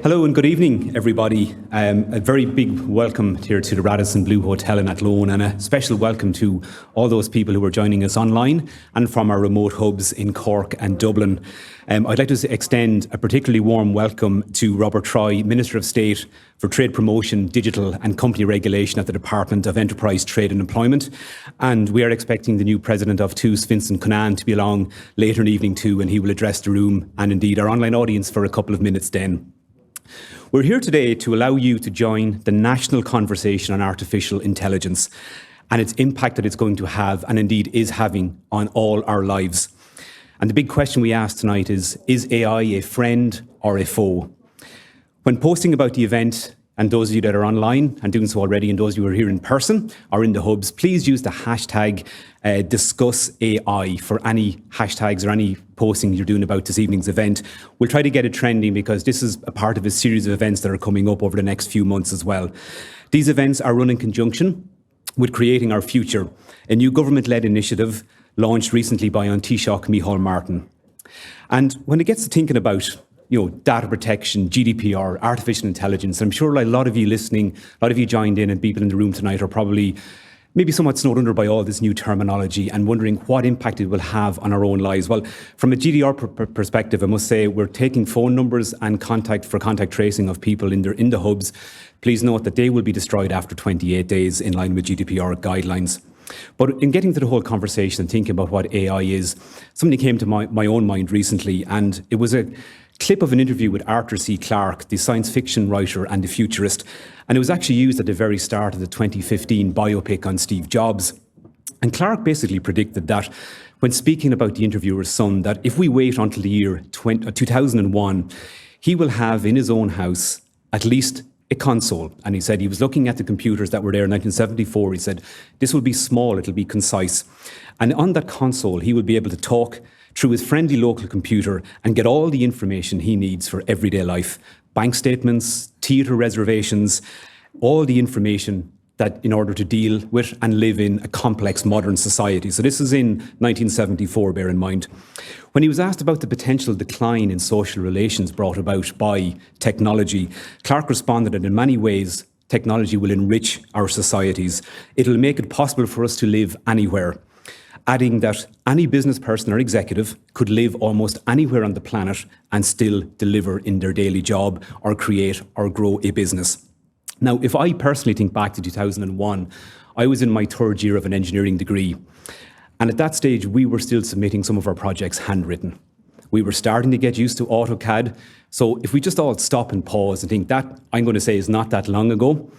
Hello and good evening, everybody. A very big welcome here to the Radisson Blu Hotel in Athlone, and a special welcome to all those people who are joining us online and from our remote hubs in Cork and Dublin. I'd like to extend a particularly warm welcome to Robert Troy, Minister of State for Trade Promotion, Digital and Company Regulation at the Department of Enterprise, Trade and Employment. And we are expecting the new President of TUS, Vincent Conan, to be along later in the evening too, and he will address the room and indeed our online audience for a couple of minutes then. We're here today to allow you to join the national conversation on artificial intelligence and its impact that it's going to have and indeed is having on all our lives. And the big question we ask tonight is AI a friend or a foe? When posting about the event, and those of you that are online and doing so already, and those of you who are here in person or in the hubs, please use the hashtag #DiscussAI for any hashtags or any postings you're doing about this evening's event. We'll try to get it trending because this is a part of a series of events that are coming up over the next few months as well. These events are run in conjunction with Creating Our Future, a new government-led initiative launched recently by An Taoiseach Micheál Martin. And when it gets to thinking about data protection, GDPR, artificial intelligence. I'm sure a lot of you listening, a lot of you joined in and people in the room tonight are probably maybe somewhat snowed under by all this new terminology and wondering what impact it will have on our own lives. Well, from a GDPR perspective, I must say we're taking phone numbers and contact tracing of people in the hubs. Please note that they will be destroyed after 28 days in line with GDPR guidelines. But in getting to the whole conversation and thinking about what AI is, something came to my own mind recently, and it was a clip of an interview with Arthur C. Clarke, the science fiction writer and the futurist, and it was actually used at the very start of the 2015 biopic on Steve Jobs. And Clarke basically predicted that when speaking about the interviewer's son, that if we wait until the year 2001, he will have in his own house at least a console. And he said he was looking at the computers that were there in 1974. He said, this will be small, it'll be concise. And on that console, he will be able to talk through his friendly local computer and get all the information he needs for everyday life. Bank statements, theatre reservations, all the information that in order to deal with and live in a complex modern society. So this is in 1974, bear in mind. When he was asked about the potential decline in social relations brought about by technology, Clarke responded that in many ways, technology will enrich our societies. It'll make it possible for us to live anywhere, adding that any business person or executive could live almost anywhere on the planet and still deliver in their daily job or create or grow a business. Now, if I personally think back to 2001, I was in my third year of an engineering degree. And at that stage, we were still submitting some of our projects handwritten. We were starting to get used to AutoCAD. So if we just all stop and pause and think that, I'm going to say, is not that long ago.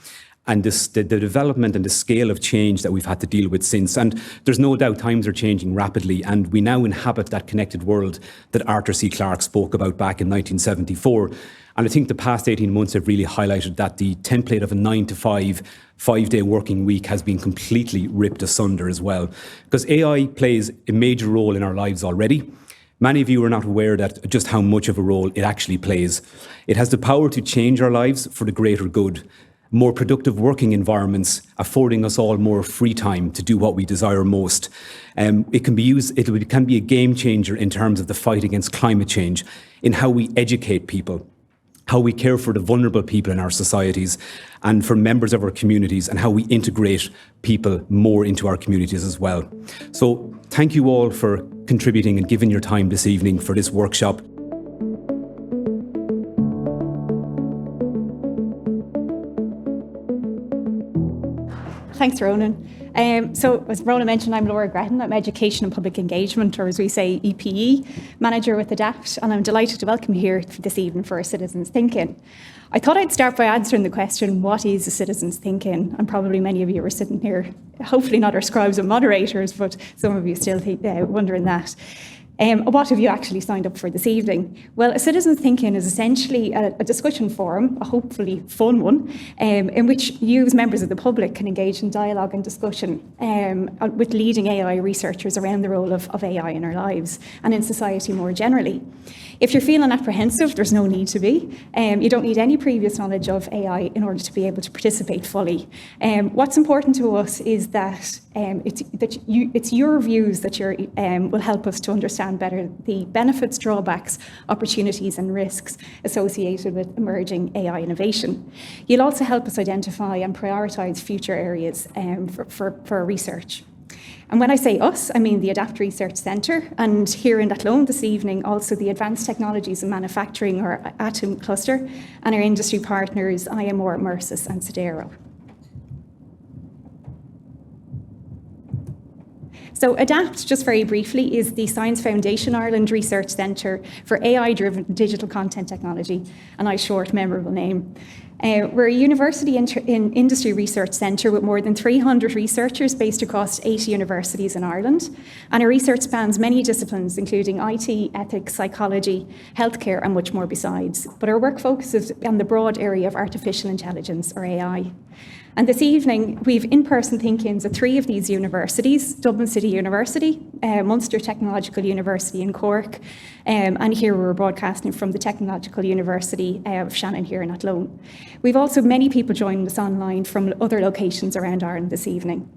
And the development and the scale of change that we've had to deal with since. And there's no doubt times are changing rapidly, and we now inhabit that connected world that Arthur C. Clarke spoke about back in 1974. And I think the past 18 months have really highlighted that the template of a 9-to-5, 5-day working week has been completely ripped asunder as well. Because AI plays a major role in our lives already. Many of you are not aware that just how much of a role it actually plays. It has the power to change our lives for the greater good. More productive working environments, affording us all more free time to do what we desire most. It can be a game changer in terms of the fight against climate change, in how we educate people, how we care for the vulnerable people in our societies and for members of our communities, and how we integrate people more into our communities as well. So thank you all for contributing and giving your time this evening for this workshop. Thanks, Ronan. So as Ronan mentioned, I'm Laura Grehan. I'm Education and Public Engagement, or as we say, EPE Manager with ADAPT, and I'm delighted to welcome you here this evening for our Citizens Thinking. I thought I'd start by answering the question, what is a Citizens Thinking? And probably many of you are sitting here, hopefully not our scribes and moderators, but some of you still wondering that. What have you actually signed up for this evening? Well, a Citizens Thinking is essentially a discussion forum, a hopefully fun one, in which you as members of the public can engage in dialogue and discussion with leading AI researchers around the role of AI in our lives and in society more generally. If you're feeling apprehensive, there's no need to be. You don't need any previous knowledge of AI in order to be able to participate fully. What's important to us is that it's your views that will help us to understand understand better the benefits, drawbacks, opportunities and risks associated with emerging AI innovation. You'll also help us identify and prioritise future areas for research. And when I say us, I mean the EPE Research Centre, and here in Athlone this evening, also the Advanced Technologies and Manufacturing, or Athlone cluster, and our industry partners, IMR, Mercis and Sodero. So ADAPT, just very briefly, is the Science Foundation Ireland Research Centre for AI-driven digital content technology, a nice short, memorable name. We're a university in industry research centre with more than 300 researchers based across 80 universities in Ireland. And our research spans many disciplines, including IT, ethics, psychology, healthcare, and much more besides. But our work focuses on the broad area of artificial intelligence, or AI. And this evening, we've in-person think-ins at 3 of these universities: Dublin City University, Munster Technological University in Cork, and here we're broadcasting from the Technological University of Shannon here in Athlone. We've also many people joining us online from other locations around Ireland this evening.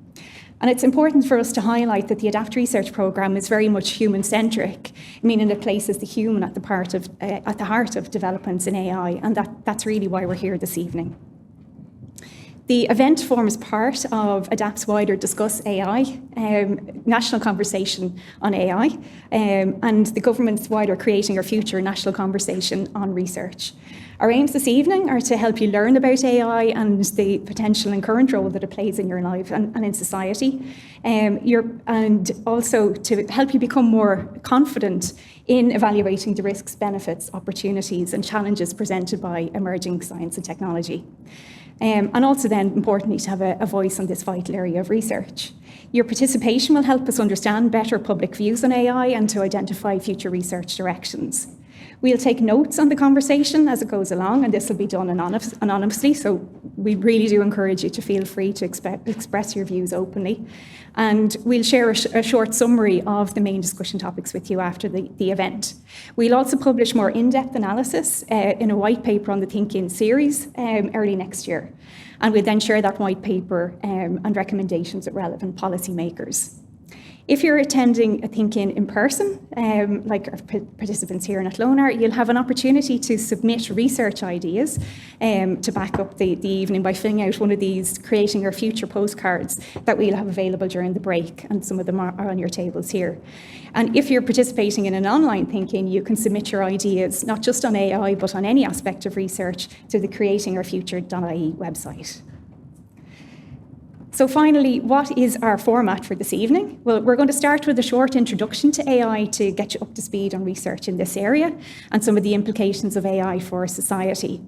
And it's important for us to highlight that the ADAPT research programme is very much human-centric, meaning it places the human at the heart of developments in AI, and that's really why we're here this evening. The event forms part of ADAPT's wider Discuss AI, national conversation on AI, and the government's wider Creating Our Future national conversation on research. Our aims this evening are to help you learn about AI and the potential and current role that it plays in your life and in society, and also to help you become more confident in evaluating the risks, benefits, opportunities and challenges presented by emerging science and technology. And also then, importantly, to have a voice on this vital area of research. Your participation will help us understand better public views on AI and to identify future research directions. We'll take notes on the conversation as it goes along, and this will be done anonymously, so we really do encourage you to feel free to express your views openly. And we'll share a short summary of the main discussion topics with you after the event. We'll also publish more in-depth analysis in a white paper on the Think In series early next year. And we'll then share that white paper and recommendations with relevant policymakers. If you're attending a Think In person, like our participants here in Athlone are, you'll have an opportunity to submit research ideas to back up the evening by filling out one of these Creating Our Future postcards that we'll have available during the break, and some of them are on your tables here. And if you're participating in an online Think In, you can submit your ideas, not just on AI, but on any aspect of research, to the creatingourfuture.ie website. So finally, what is our format for this evening? Well, we're going to start with a short introduction to AI to get you up to speed on research in this area and some of the implications of AI for society.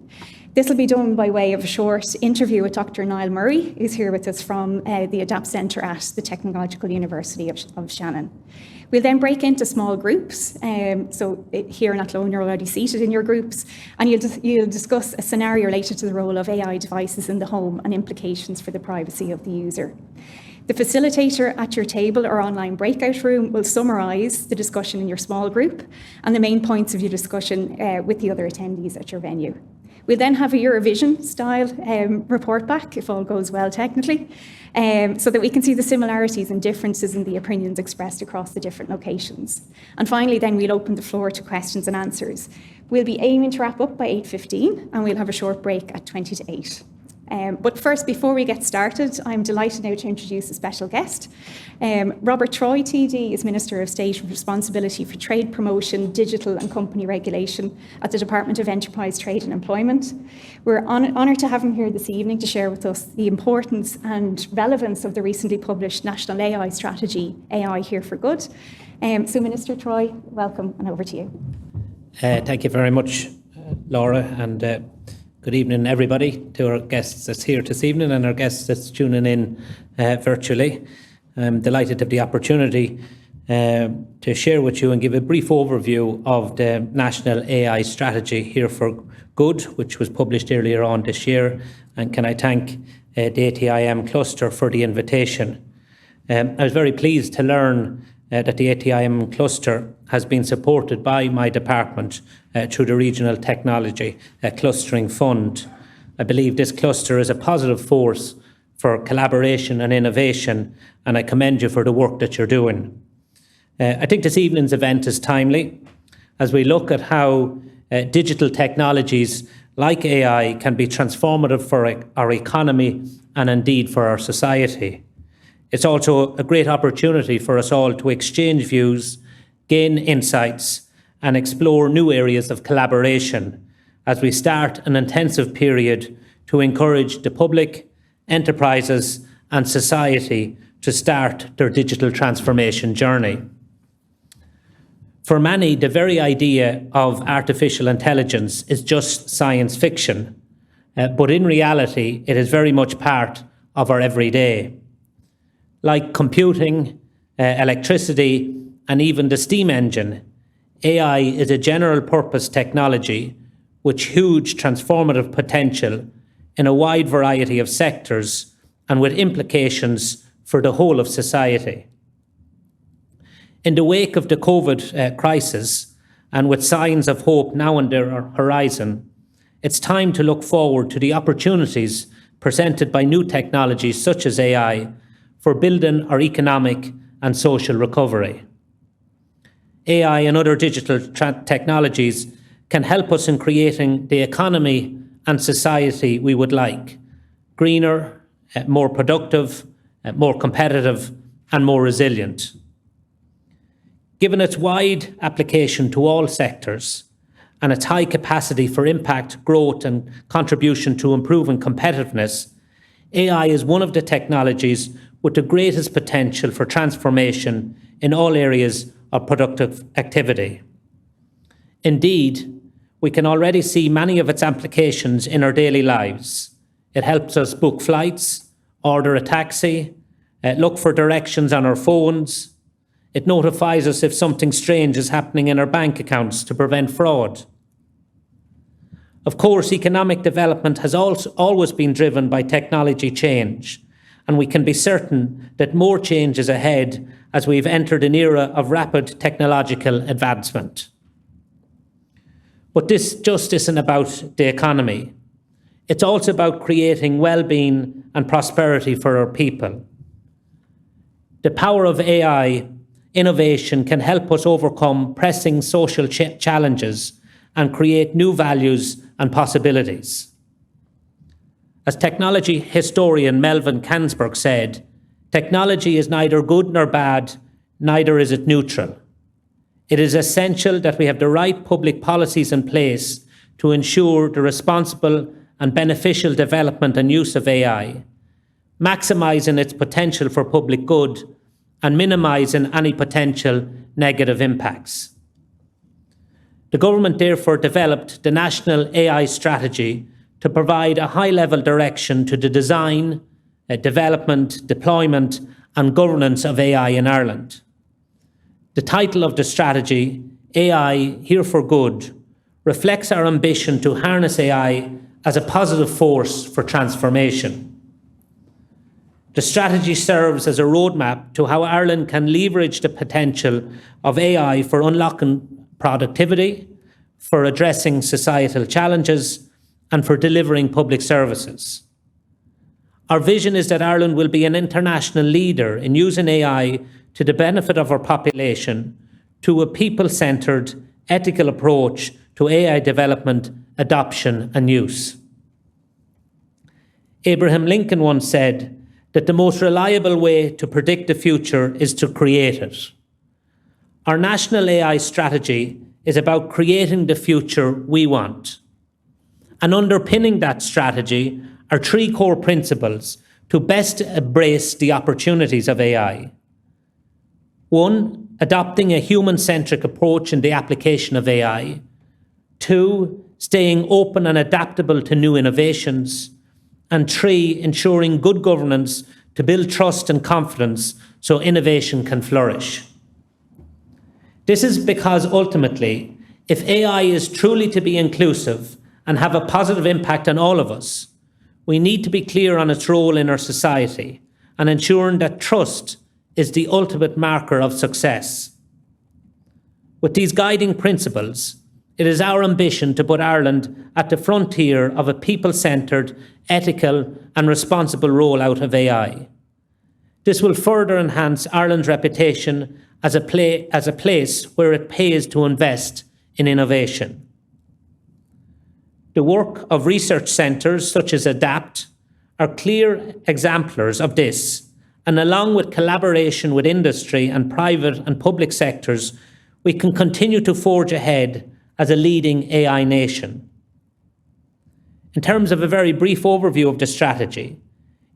This will be done by way of a short interview with Dr. Niall Murray, who's here with us from the ADAPT Centre at the Technological University of Shannon. We'll then break into small groups. So here in Athlone, you're already seated in your groups, and you'll discuss a scenario related to the role of AI devices in the home and implications for the privacy of the user. The facilitator at your table or online breakout room will summarise the discussion in your small group and the main points of your discussion with the other attendees at your venue. We'll then have a Eurovision-style report back, if all goes well technically, so that we can see the similarities and differences in the opinions expressed across the different locations. And finally, then we'll open the floor to questions and answers. We'll be aiming to wrap up by 8:15, and we'll have a short break at 20 to 8. But first, before we get started, I'm delighted now to introduce a special guest. Robert Troy, TD, is Minister of State with responsibility for trade promotion, digital and company regulation at the Department of Enterprise, Trade and Employment. We're honoured to have him here this evening to share with us the importance and relevance of the recently published National AI Strategy, AI Here for Good. So Minister Troy, welcome, and over to you. Thank you very much, Laura, and good evening, everybody, to our guests that's here this evening and our guests that's tuning in virtually. I'm delighted to have the opportunity to share with you and give a brief overview of the National AI Strategy Here for Good, which was published earlier on this year. And can I thank the ATIM cluster for the invitation. I was very pleased to learn that the ATIM cluster has been supported by my department through the Regional Technology Clustering Fund. I believe this cluster is a positive force for collaboration and innovation, and I commend you for the work that you're doing. I think this evening's event is timely as we look at how digital technologies like AI can be transformative for our economy and indeed for our society. It's also a great opportunity for us all to exchange views, gain insights, and explore new areas of collaboration as we start an intensive period to encourage the public, enterprises, and society to start their digital transformation journey. For many, the very idea of artificial intelligence is just science fiction, but in reality, it is very much part of our everyday. Like computing, electricity, and even the steam engine, AI is a general purpose technology with huge transformative potential in a wide variety of sectors and with implications for the whole of society. In the wake of the COVID crisis, and with signs of hope now on the horizon, it's time to look forward to the opportunities presented by new technologies such as AI for building our economic and social recovery. AI and other digital technologies can help us in creating the economy and society we would like: greener, more productive, more competitive, and more resilient. Given its wide application to all sectors and its high capacity for impact, growth, and contribution to improving competitiveness, AI is one of the technologies with the greatest potential for transformation in all areas of productive activity. Indeed, we can already see many of its applications in our daily lives. It helps us book flights, order a taxi, look for directions on our phones. It notifies us if something strange is happening in our bank accounts to prevent fraud. Of course, economic development has always been driven by technology change, and we can be certain that more change is ahead as we've entered an era of rapid technological advancement. But this just isn't about the economy. It's also about creating well-being and prosperity for our people. The power of AI innovation can help us overcome pressing social challenges and create new values and possibilities. As technology historian Melvin Kansberg said, technology is neither good nor bad, neither is it neutral. It is essential that we have the right public policies in place to ensure the responsible and beneficial development and use of AI, maximising its potential for public good and minimising any potential negative impacts. The government therefore developed the National AI Strategy to provide a high-level direction to the design, development, deployment and governance of AI in Ireland. The title of the strategy, AI Here for Good, reflects our ambition to harness AI as a positive force for transformation. The strategy serves as a roadmap to how Ireland can leverage the potential of AI for unlocking productivity, for addressing societal challenges, and for delivering public services. Our vision is that Ireland will be an international leader in using AI to the benefit of our population to a people-centred, ethical approach to AI development, adoption and use. Abraham Lincoln once said that the most reliable way to predict the future is to create it. Our national AI strategy is about creating the future we want. And underpinning that strategy are three core principles to best embrace the opportunities of AI. One, adopting a human-centric approach in the application of AI. Two, staying open and adaptable to new innovations. And three, ensuring good governance to build trust and confidence so innovation can flourish. This is because ultimately, if AI is truly to be inclusive and have a positive impact on all of us, we need to be clear on its role in our society and ensuring that trust is the ultimate marker of success. With these guiding principles, it is our ambition to put Ireland at the frontier of a people-centred, ethical and responsible rollout of AI. This will further enhance Ireland's reputation as a place where it pays to invest in innovation. The work of research centres such as ADAPT are clear exemplars of this, and along with collaboration with industry and private and public sectors, we can continue to forge ahead as a leading AI nation. In terms of a very brief overview of the strategy,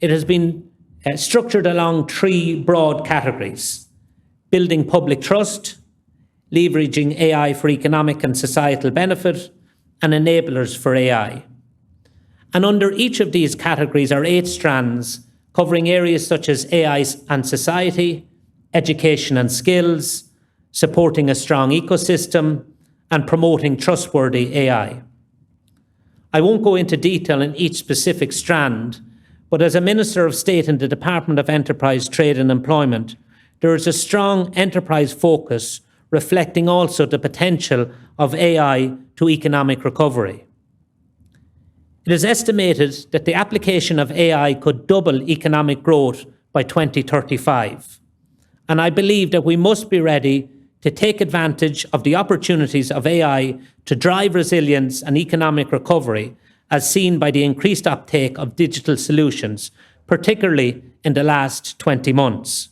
it has been structured along three broad categories: building public trust, leveraging AI for economic and societal benefit, and enablers for AI. And under each of these categories are 8 strands covering areas such as AI and society, education and skills, supporting a strong ecosystem, and promoting trustworthy AI. I won't go into detail in each specific strand, but as a Minister of State in the Department of Enterprise, Trade and Employment, there is a strong enterprise focus reflecting also the potential of AI to economic recovery. It is estimated that the application of AI could double economic growth by 2035. And I believe that we must be ready to take advantage of the opportunities of AI to drive resilience and economic recovery, as seen by the increased uptake of digital solutions, particularly in the last 20 months.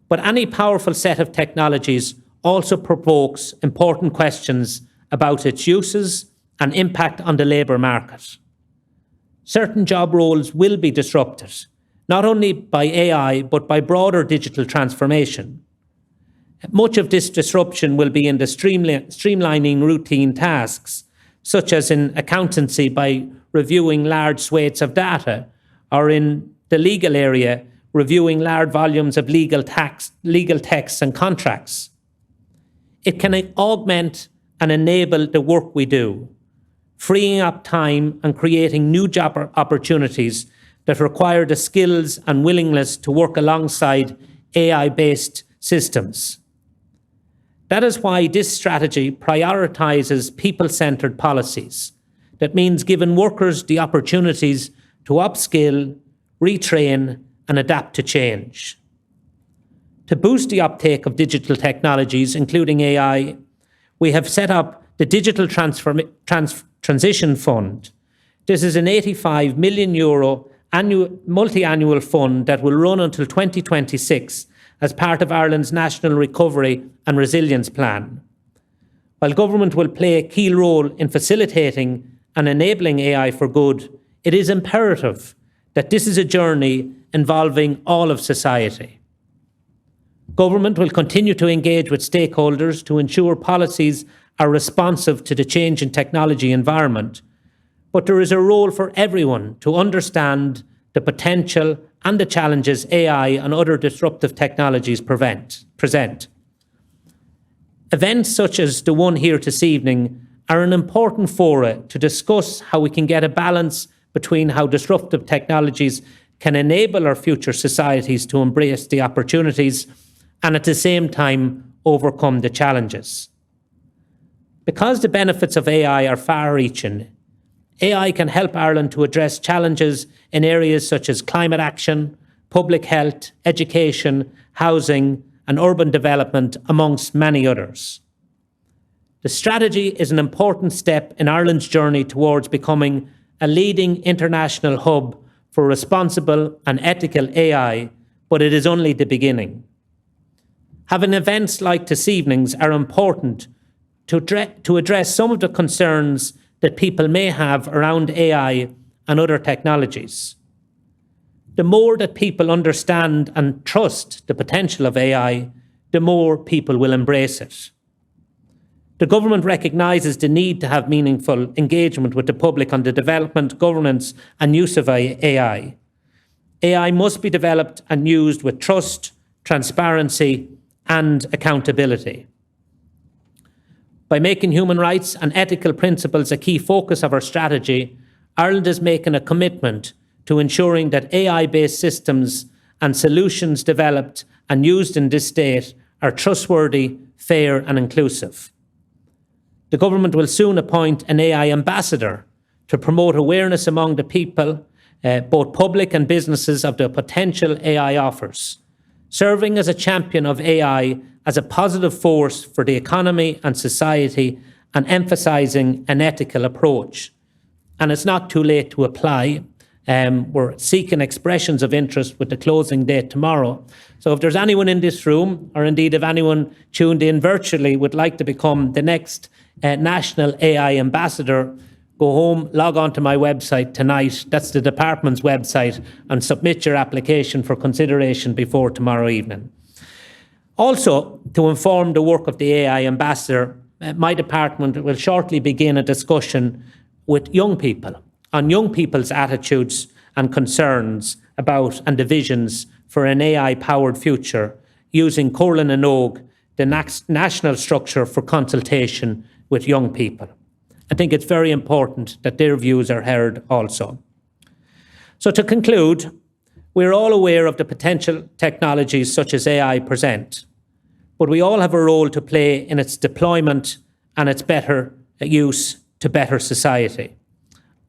But any powerful set of technologies also provokes important questions about its uses and impact on the labour market. Certain job roles will be disrupted, not only by AI, but by broader digital transformation. Much of this disruption will be in the streamlining routine tasks, such as in accountancy by reviewing large swathes of data, or in the legal area, reviewing large volumes of legal texts and contracts. It can augment and enable the work we do, freeing up time and creating new job opportunities that require the skills and willingness to work alongside AI-based systems. That is why this strategy prioritises people-centred policies. That means giving workers the opportunities to upskill, retrain, and adapt to change. To boost the uptake of digital technologies, including AI, we have set up the Digital Transition Fund. This is an €85 million multi-annual fund that will run until 2026 as part of Ireland's National Recovery and Resilience Plan. While government will play a key role in facilitating and enabling AI for good, it is imperative that this is a journey involving all of society. Government will continue to engage with stakeholders to ensure policies are responsive to the change in technology environment, but there is a role for everyone to understand the potential and the challenges AI and other disruptive technologies present. Events such as the one here this evening are an important forum to discuss how we can get a balance between how disruptive technologies can enable our future societies to embrace the opportunities and at the same time overcome the challenges. Because the benefits of AI are far-reaching, AI can help Ireland to address challenges in areas such as climate action, public health, education, housing, and urban development, amongst many others. The strategy is an important step in Ireland's journey towards becoming a leading international hub for responsible and ethical AI, but it is only the beginning. Having events like this evening's are important to address some of the concerns that people may have around AI and other technologies. The more that people understand and trust the potential of AI, the more people will embrace it. The government recognises the need to have meaningful engagement with the public on the development, governance and use of AI. AI must be developed and used with trust, transparency and accountability. By making human rights and ethical principles a key focus of our strategy, Ireland is making a commitment to ensuring that AI-based systems and solutions developed and used in this state are trustworthy, fair and inclusive. The government will soon appoint an AI ambassador to promote awareness among the people both public and businesses, of the potential AI offers, serving as a champion of AI as a positive force for the economy and society, and emphasising an ethical approach. And it's not too late to apply. We're seeking expressions of interest with the closing date tomorrow. So if there's anyone in this room, or indeed if anyone tuned in virtually would like to become the next National AI Ambassador, go home, log on to my website tonight, that's the department's website, and submit your application for consideration before tomorrow evening. Also, to inform the work of the AI Ambassador, my department will shortly begin a discussion with young people on young people's attitudes and concerns about and the visions for an AI-powered future, using Corlin and Og, the national structure for consultation with young people. I think it's very important that their views are heard also. So to conclude, we're all aware of the potential technologies such as AI present, but we all have a role to play in its deployment and its better use to better society.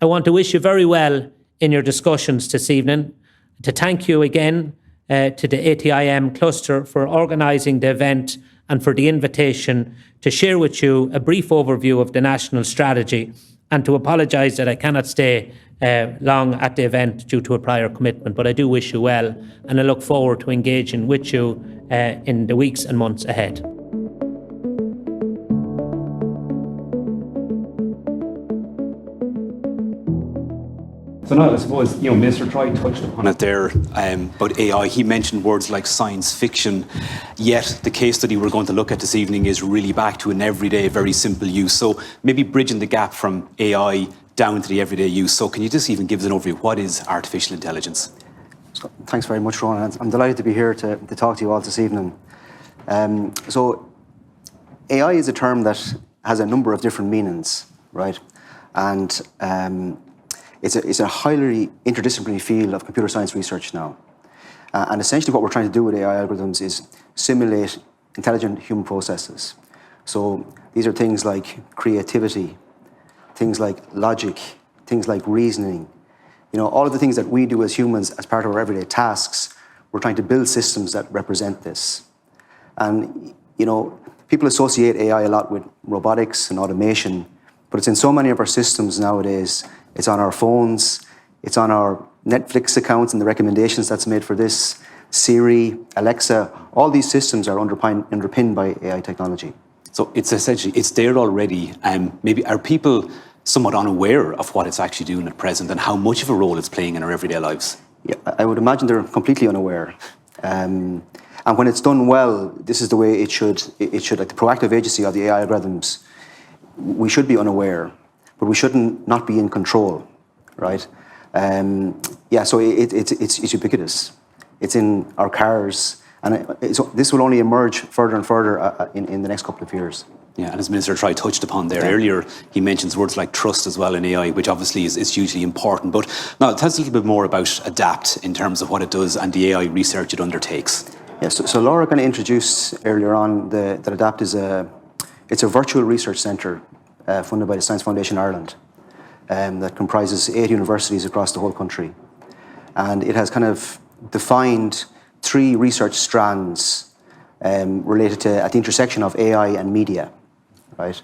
I want to wish you very well in your discussions this evening, to thank you again to the ATIM cluster for organising the event and for the invitation to share with you a brief overview of the national strategy, and to apologise that I cannot stay long at the event due to a prior commitment, but I do wish you well, and I look forward to engaging with you in the weeks and months ahead. So Niall, I suppose, Mr. Troy touched upon it there about AI. He mentioned words like science fiction, yet the case study we're going to look at this evening is really back to an everyday, very simple use. So maybe bridging the gap from AI down to the everyday use. So can you just even give us an overview? What is artificial intelligence? So, thanks very much, Ronan. I'm delighted to be here to talk to you all this evening. So AI is a term that has a number of different meanings, right? And it's a highly interdisciplinary field of computer science research now. And essentially what we're trying to do with AI algorithms is simulate intelligent human processes. So these are things like creativity, things like logic, things like reasoning. All of the things that we do as humans as part of our everyday tasks, we're trying to build systems that represent this. And, people associate AI a lot with robotics and automation, but it's in so many of our systems nowadays. It's on our phones, it's on our Netflix accounts and the recommendations that's made for this, Siri, Alexa, all these systems are underpinned by AI technology. So it's there already. Maybe are people somewhat unaware of what it's actually doing at present and how much of a role it's playing in our everyday lives? Yeah, I would imagine they're completely unaware. And when it's done well, this is the way it should, like the proactive agency of the AI algorithms, we should be unaware, but we shouldn't not be in control, right? So it's ubiquitous. It's in our cars, and this will only emerge further and further in the next couple of years. Yeah, and as Minister Troy touched upon there earlier, he mentions words like trust as well in AI, which obviously is hugely important. But now, tell us a little bit more about ADAPT in terms of what it does and the AI research it undertakes. Yes, so Laura kind of introduced earlier on that ADAPT is a virtual research centre funded by the Science Foundation Ireland that comprises 8 universities across the whole country. And it has kind of defined 3 research strands related to at the intersection of AI and media, right?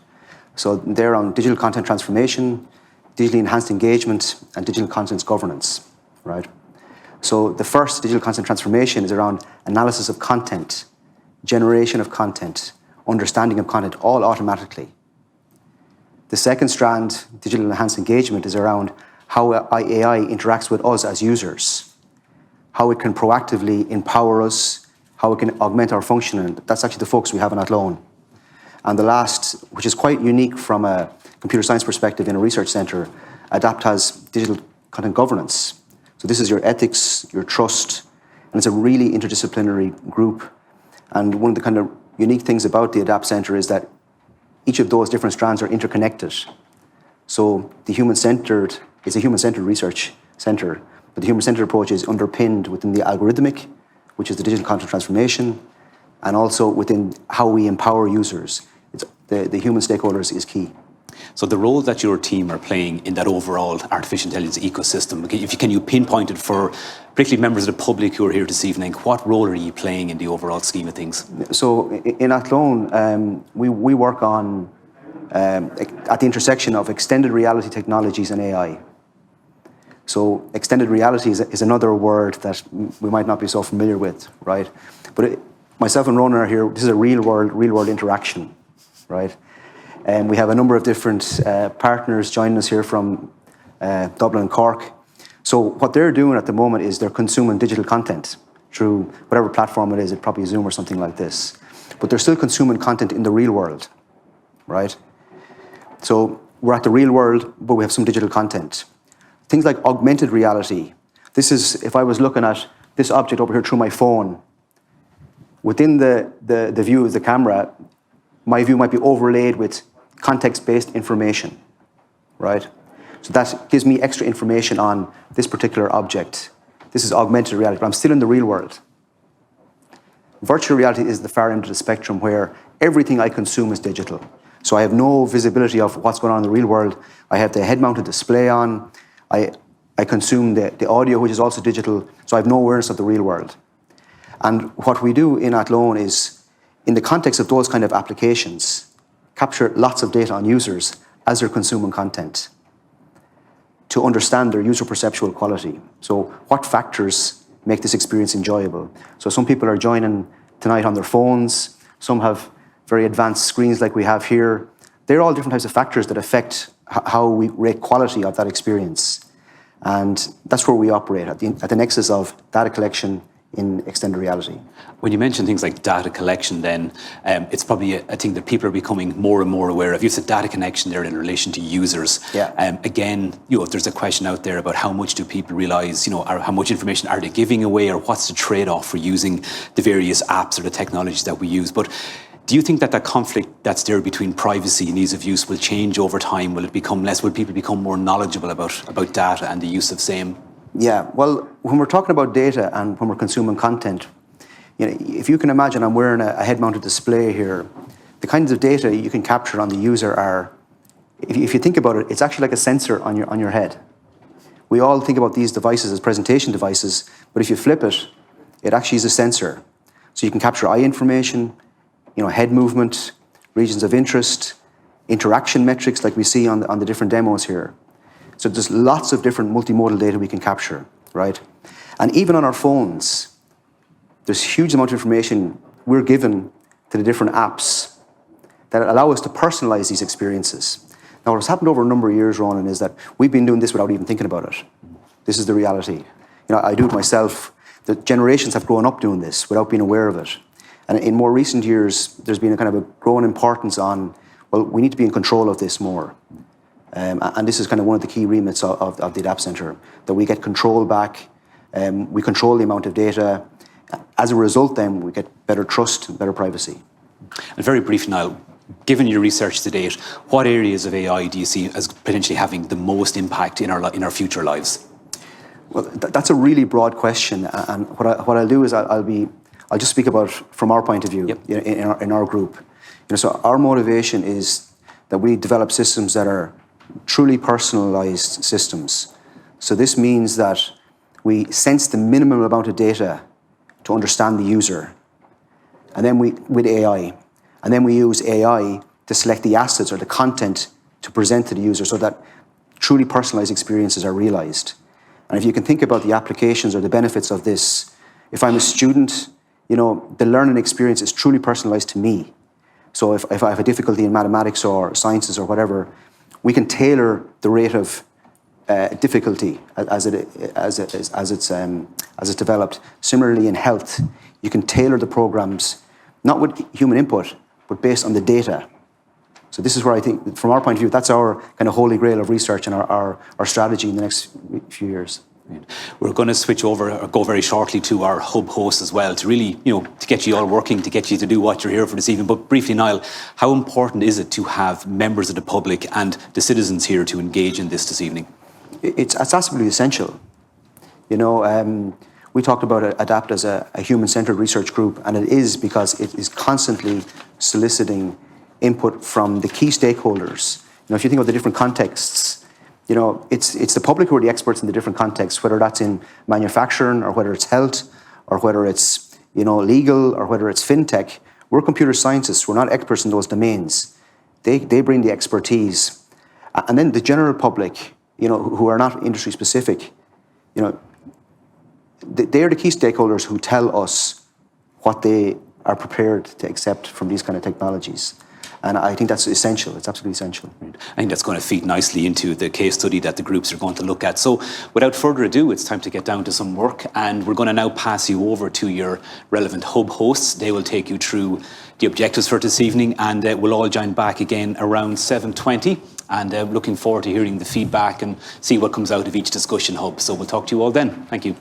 So they're on digital content transformation, digitally enhanced engagement, and digital content governance, right? So the first, digital content transformation, is around analysis of content, generation of content, understanding of content, all automatically. The second strand, digital enhanced engagement, is around how AI interacts with us as users, how it can proactively empower us, how it can augment our function, and that's actually the focus we have on Athlone. And the last, which is quite unique from a computer science perspective in a research centre, ADAPT has digital content governance. So this is your ethics, your trust, and it's a really interdisciplinary group. And one of the kind of unique things about the ADAPT Centre is that each of those different strands are interconnected. So the human-centred, it's a human-centred research centre, but the human-centred approach is underpinned within the algorithmic, which is the digital content transformation, and also within how we empower users. The human stakeholders is key. So the role that your team are playing in that overall artificial intelligence ecosystem, can you pinpoint it for particularly members of the public who are here this evening? What role are you playing in the overall scheme of things? So in Athlone, we work on at the intersection of extended reality technologies and AI. So extended reality is another word that we might not be so familiar with, right? But myself and Ronan are here. This is a real world interaction, right? And we have a number of different partners joining us here from Dublin and Cork. So what they're doing at the moment is they're consuming digital content through whatever platform it is, probably Zoom or something like this. But they're still consuming content in the real world, right? So we're at the real world, but we have some digital content. Things like augmented reality. This is, if I was looking at this object over here through my phone, within the view of the camera, my view might be overlaid with context-based information, right? So that gives me extra information on this particular object. This is augmented reality, but I'm still in the real world. Virtual reality is the far end of the spectrum where everything I consume is digital. So I have no visibility of what's going on in the real world. I have the head-mounted display on. I consume the audio, which is also digital, so I have no awareness of the real world. And what we do in Athlone is, in the context of those kind of applications, capture lots of data on users as they're consuming content to understand their user perceptual quality. So what factors make this experience enjoyable? So some people are joining tonight on their phones, some have very advanced screens like we have here. They're all different types of factors that affect how we rate quality of that experience. And that's where we operate, at the nexus of data collection in extended reality. When you mention things like data collection, then it's probably a thing that people are becoming more and more aware of. You said data connection there in relation to users. Yeah. Again, there's a question out there about how much do people realise, or how much information are they giving away, or what's the trade-off for using the various apps or the technologies that we use. But do you think that conflict that's there between privacy and ease of use will change over time? Will it become less? Will people become more knowledgeable about data and the use of same? Yeah, well, when we're talking about data and when we're consuming content, if you can imagine, I'm wearing a head-mounted display here. The kinds of data you can capture on the user are, if you think about it, it's actually like a sensor on your head. We all think about these devices as presentation devices, but if you flip it, it actually is a sensor. So you can capture eye information, head movement, regions of interest, interaction metrics like we see on the different demos here. So there's lots of different multimodal data we can capture, right? And even on our phones, there's huge amount of information we're given to the different apps that allow us to personalize these experiences. Now, what's happened over a number of years, Ronan, is that we've been doing this without even thinking about it. This is the reality. I do it myself. The generations have grown up doing this without being aware of it. And in more recent years, there's been a kind of a growing importance on, well, we need to be in control of this more. And this is kind of one of the key remits of the Adapt Centre, that we get control back, we control the amount of data. As a result, then, we get better trust and better privacy. And very briefly, Niall, given your research to date, what areas of AI do you see as potentially having the most impact in our future lives? Well, that's a really broad question. And what I'll do is I'll just speak about from our point of view. Yep. in our group. So our motivation is that we develop systems that are truly personalized systems. So this means that we sense the minimum amount of data to understand the user. And then with AI. And then we use AI to select the assets or the content to present to the user so that truly personalized experiences are realized. And if you can think about the applications or the benefits of this, if I'm a student, the learning experience is truly personalized to me. So if I have a difficulty in mathematics or sciences or whatever, we can tailor the rate of difficulty as it's developed. Similarly, in health, you can tailor the programs not with human input, but based on the data. So this is where I think, from our point of view, that's our kind of holy grail of research and our strategy in the next few years. We're going to switch over, or go very shortly, to our hub host as well, to really, to get you all working, to get you to do what you're here for this evening. But briefly, Niall, how important is it to have members of the public and the citizens here to engage in this evening? It's absolutely essential. We talked about ADAPT as a human-centered research group, and it is because it is constantly soliciting input from the key stakeholders if you think of the different contexts, it's the public who are the experts in the different contexts, whether that's in manufacturing or whether it's health or whether it's, legal or whether it's fintech. We're computer scientists. We're not experts in those domains. They bring the expertise. And then the general public, who are not industry specific, they're the key stakeholders who tell us what they are prepared to accept from these kind of technologies. And I think that's essential. It's absolutely essential. I think that's going to feed nicely into the case study that the groups are going to look at. So without further ado, it's time to get down to some work, and we're going to now pass you over to your relevant hub hosts. They will take you through the objectives for this evening, and we'll all join back again around 7:20. And looking forward to hearing the feedback and see what comes out of each discussion hub. So we'll talk to you all then. Thank you.